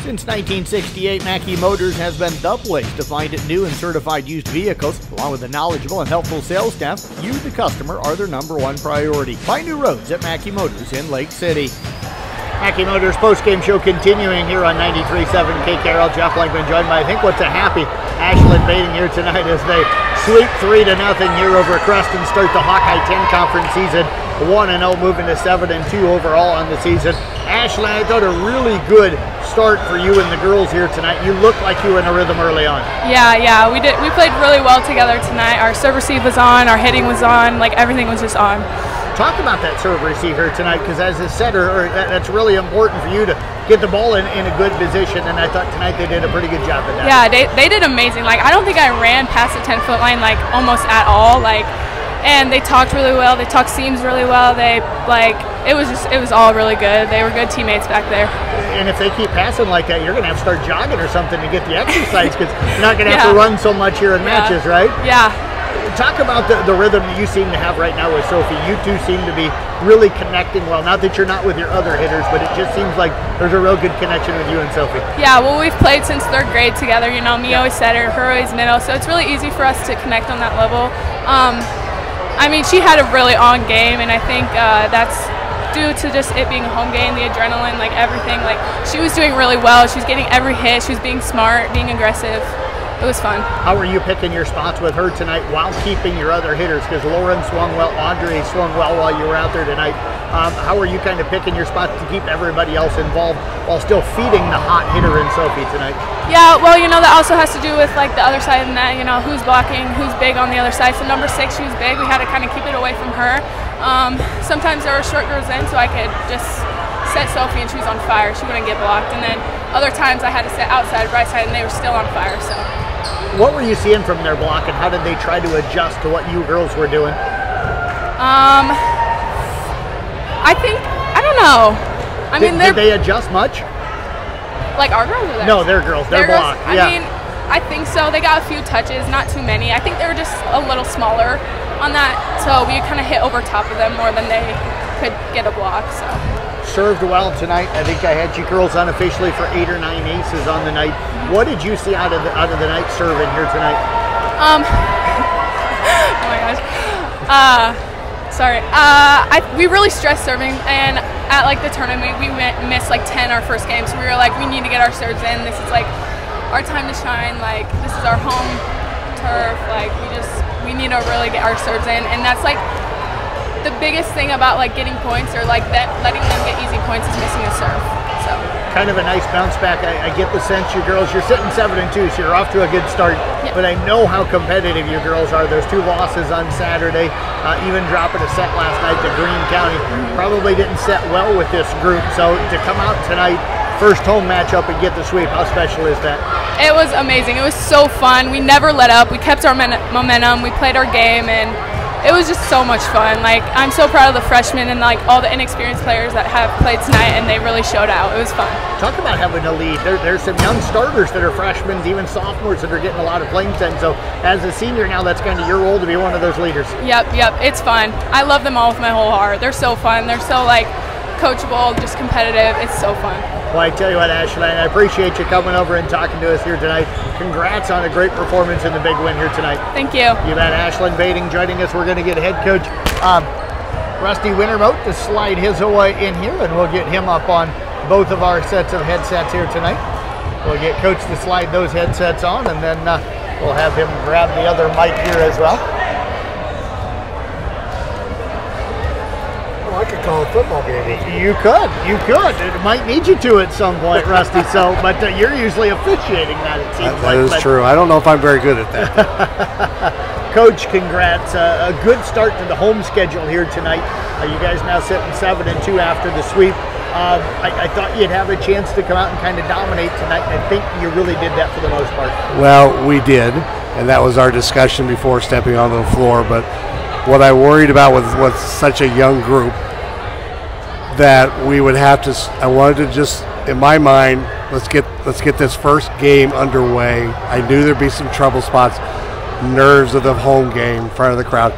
Since 1968, Mackey Motors has been the place to find new and certified used vehicles. Along with a knowledgeable and helpful sales staff, you, the customer, are their #1 priority. Find new roads at Mackey Motors in Lake City. Mackey Motors post-game show continuing here on 93.7 K Carroll. Jeff Langman joined by, I think, what's a happy Ashlyn Badding here tonight as they sweep 3-0 here over Creston, start the Hawkeye 10 conference season 1-0, moving to 7-2 overall on the season. Ashlyn, I thought a really good start for you and the girls here tonight. You looked like you were in a rhythm early on. Yeah, we did. We played really well together tonight. Our serve receive was on, our hitting was on, like everything was just on. Talk about that serve receiver tonight, because as a setter, that's really important for you to get the ball in a good position, and I thought tonight they did a pretty good job of that. Yeah, they did amazing. Like, I don't think I ran past the 10-foot line, like, almost at all. Like, and they talked really well. They talked seams really well. They, like, it was all really good. They were good teammates back there. And if they keep passing like that, you're going to have to start jogging or something to get the exercise, because you're not going to have to run so much here in matches, right? Yeah. Talk about the rhythm that you seem to have right now with Sophie. You two seem to be really connecting well. Not that you're not with your other hitters, but it just seems like there's a real good connection with you and Sophie. Yeah, well, we've played since 3rd grade together. You know, me always setter, her always middle, so it's really easy for us to connect on that level. I mean, she had a really on game, and I think that's due to just it being a home game, the adrenaline, like everything. Like, she was doing really well. She was getting every hit. She was being smart, being aggressive. It was fun. How were you picking your spots with her tonight while keeping your other hitters? Because Lauren swung well, Andre swung well while you were out there tonight. How are you kind of picking your spots to keep everybody else involved while still feeding the hot hitter in Sophie tonight? Yeah, well, you know, that also has to do with, like, the other side of the net, you know, who's blocking, who's big on the other side. So number 6, she was big. We had to kind of keep it away from her. Sometimes there were short girls in, so I could just set Sophie and she was on fire. She wouldn't get blocked. And then other times I had to set outside, right side, and they were still on fire, so. What were you seeing from their block, and how did they try to adjust to what you girls were doing? I don't know. Did they adjust much? Like our girls or theirs? No, their girls, their block. I mean, I think so. They got a few touches, not too many. I think they were just a little smaller on that, so we kind of hit over top of them more than they could get a block, so. Served well tonight. I think I had you girls unofficially for 8 or 9 aces on the night. What did you see out of the night serving here tonight? Oh my gosh. Sorry. We really stressed serving, and at like the tournament we missed like 10 our first game, so we were like, we need to get our serves in. This is like our time to shine. Like, this is our home turf. Like, we need to really get our serves in, and that's like the biggest thing about like getting points, or like that letting them get easy points, is missing a serve. So kind of a nice bounce back. I get the sense you girls, you're sitting 7-2, so you're off to a good start. Yep. But I know how competitive you girls are. Those 2 losses on Saturday, even dropping a set last night to Greene County, probably didn't set well with this group. So to come out tonight, first home matchup, and get the sweep, how special is that? It was amazing. It was so fun. We never let up. We kept our momentum. We played our game, and it was just so much fun. Like, I'm so proud of the freshmen and like all the inexperienced players that have played tonight, and they really showed out. It was fun. Talk about having a lead. There's some young starters that are freshmen, even sophomores that are getting a lot of playing time. So as a senior now, that's kind of your role to be one of those leaders. Yep. It's fun. I love them all with my whole heart. They're so fun. They're so like coachable, just competitive. It's so fun. Well, I tell you what, Ashlyn, I appreciate you coming over and talking to us here tonight. Congrats on a great performance and the big win here tonight. Thank you. You've had Ashlyn Badding joining us. We're going to get head coach Rusty Wintermote to slide his away in here, and we'll get him up on both of our sets of headsets here tonight. We'll get coach to slide those headsets on, and then we'll have him grab the other mic here as well. I could call a football game. You could. It might need you to at some point, Rusty. So, but you're usually officiating that, it seems like. That is true. I don't know if I'm very good at that. Coach, congrats. A good start to the home schedule here tonight. You guys now sitting 7-2 after the sweep. I thought you'd have a chance to come out and kind of dominate tonight. I think you really did that for the most part. Well, we did, and that was our discussion before stepping onto the floor. But what I worried about with such a young group, that we would have to, I wanted to just, in my mind, let's get this first game underway. I knew there'd be some trouble spots, nerves of the home game in front of the crowd.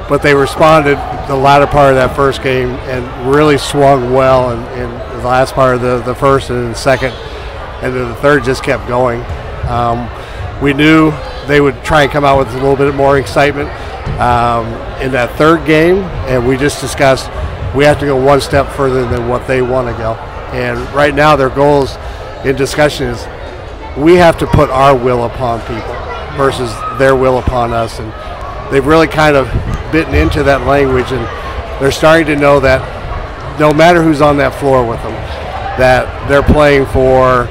But they responded the latter part of that first game and really swung well in the last part of the first and the second. and then the third just kept going. We knew they would try and come out with a little bit more excitement in that third game, and we just discussed we have to go one step further than what they want to go. And right now their goals in discussion is we have to put our will upon people versus their will upon us. And they've really kind of bitten into that language, and they're starting to know that no matter who's on that floor with them, that they're playing for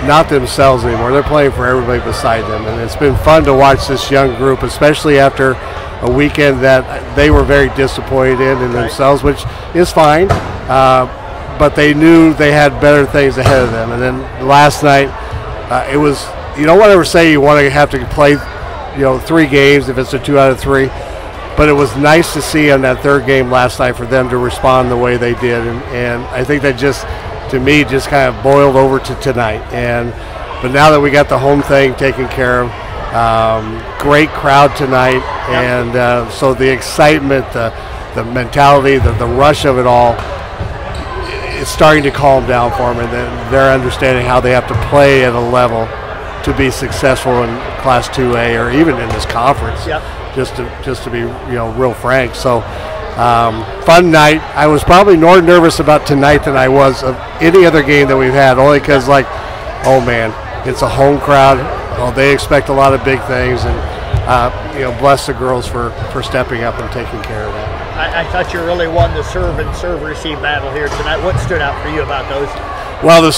not themselves anymore. They're playing for everybody beside them. And it's been fun to watch this young group, especially after a weekend that they were very disappointed in themselves, which is fine. But they knew they had better things ahead of them. And then last night, it was, you don't want to ever say you want to have to play, 3 games if it's a 2 out of 3. But it was nice to see on that third game last night for them to respond the way they did. And I think that just, to me, just kind of boiled over to tonight. But now that we got the home thing taken care of, great crowd tonight. And so the excitement, the mentality, the rush of it all, it's starting to calm down for them, and they're understanding how they have to play at a level to be successful in Class 2A or even in this conference. Just to be real frank. So fun night. I was probably more nervous about tonight than I was of any other game that we've had, only because oh man, it's a home crowd. Oh, they expect a lot of big things, and bless the girls for stepping up and taking care of that. I thought you really won the serve and serve receive battle here tonight. What stood out for you about those? Well, the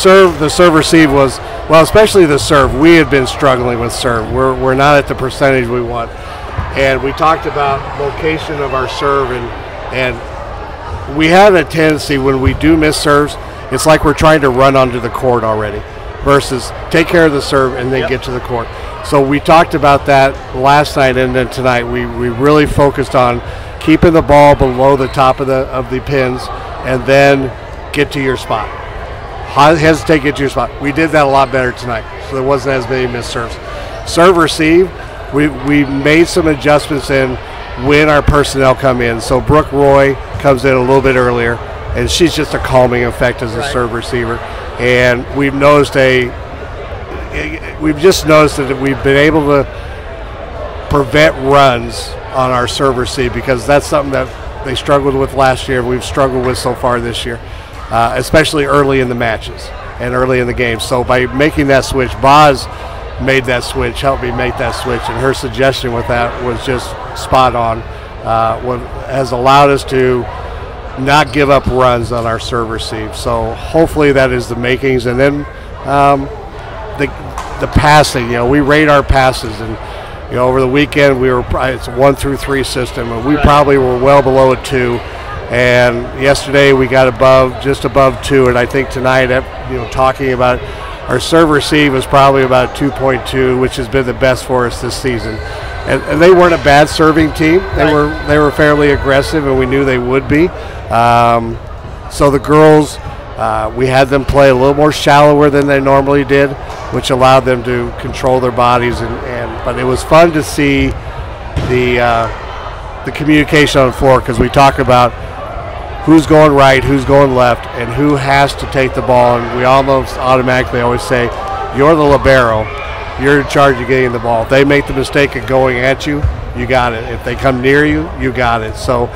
serve receive was, especially the serve. We had been struggling with serve. We're not at the percentage we want. And we talked about location of our serve, and we have a tendency when we do miss serves, it's like we're trying to run onto the court already versus take care of the serve and then get to the court. So we talked about that last night, and then tonight we really focused on keeping the ball below the top of the pins and then get to your spot. Hesitate, get to your spot. We did that a lot better tonight, so there wasn't as many missed serves. Serve receive, we made some adjustments in when our personnel come in. So Brooke Roy comes in a little bit earlier, and she's just a calming effect as a serve receiver. And we've just noticed that we've been able to prevent runs on our serve receive, because that's something that they struggled with last year. We've struggled with so far this year, especially early in the matches and early in the game. So by making that switch, Boz made that switch, helped me make that switch, and her suggestion with that was just spot on. What has allowed us to not give up runs on our serve receive. So hopefully that is the makings. And then the passing, we rate our passes, and over the weekend it's a 1 through 3 system, and we probably were well below a 2. And yesterday we got just above 2, and I think tonight, talking about it, our serve receive was probably about 2.2, which has been the best for us this season. And they weren't a bad serving team. They were fairly aggressive, and we knew they would be. So the girls, we had them play a little more shallower than they normally did, which allowed them to control their bodies. But it was fun to see the communication on the floor, because we talk about who's going right, who's going left, and who has to take the ball. And we almost automatically always say, you're the libero. You're in charge of getting the ball. If they make the mistake of going at you, you got it. If they come near you, you got it. So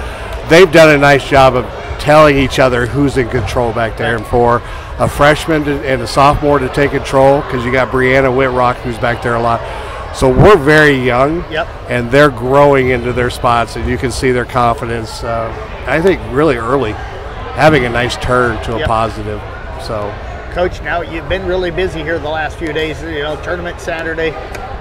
they've done a nice job of telling each other who's in control back there. And for a freshman and a sophomore to take control, because you got Brianna Whitrock who's back there a lot. So we're very young, and they're growing into their spots, and you can see their confidence, I think, really early, having a nice turn to a positive. So, Coach, now you've been really busy here the last few days. Tournament Saturday,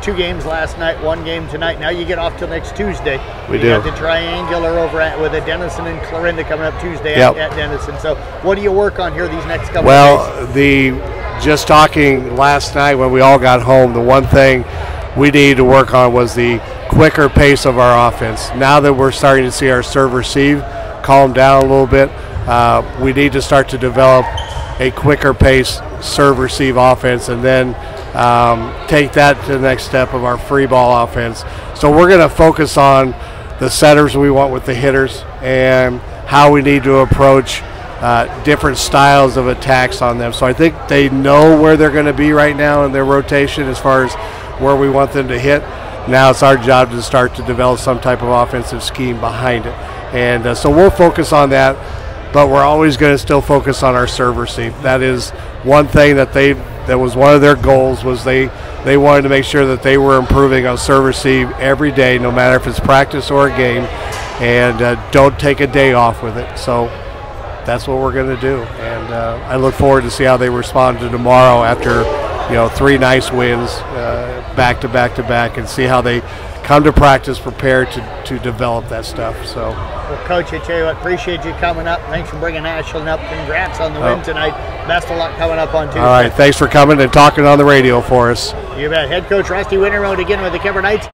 2 games last night, 1 game tonight. Now you get off till next Tuesday. We do. You got the triangular over with the Denison and Clarinda coming up Tuesday at Denison. So what do you work on here these next couple of days? Just talking last night when we all got home, the one thing we needed to work on was the quicker pace of our offense. Now that we're starting to see our serve receive calm down a little bit, we need to start to develop a quicker pace serve receive offense, and then take that to the next step of our free ball offense. So we're going to focus on the setters we want with the hitters, and how we need to approach different styles of attacks on them. So I think they know where they're going to be right now in their rotation as far as where we want them to hit. Now it's our job to start to develop some type of offensive scheme behind it. And so we'll focus on that, but we're always going to still focus on our serve receive. That is one thing that was one of their goals, was they wanted to make sure that they were improving on serve receive every day, no matter if it's practice or a game, and don't take a day off with it. So that's what we're going to do, and I look forward to see how they respond to tomorrow after 3 nice wins back to back to back, and see how they come to practice prepared to develop that stuff. So, well, Coach, I tell you what, appreciate you coming up. Thanks for bringing Ashlyn up. Congrats on the win tonight. Best of luck coming up on Tuesday. All right, thanks for coming and talking on the radio for us. You bet. Head Coach Rusty Wintermote again with the Kuemper Knights.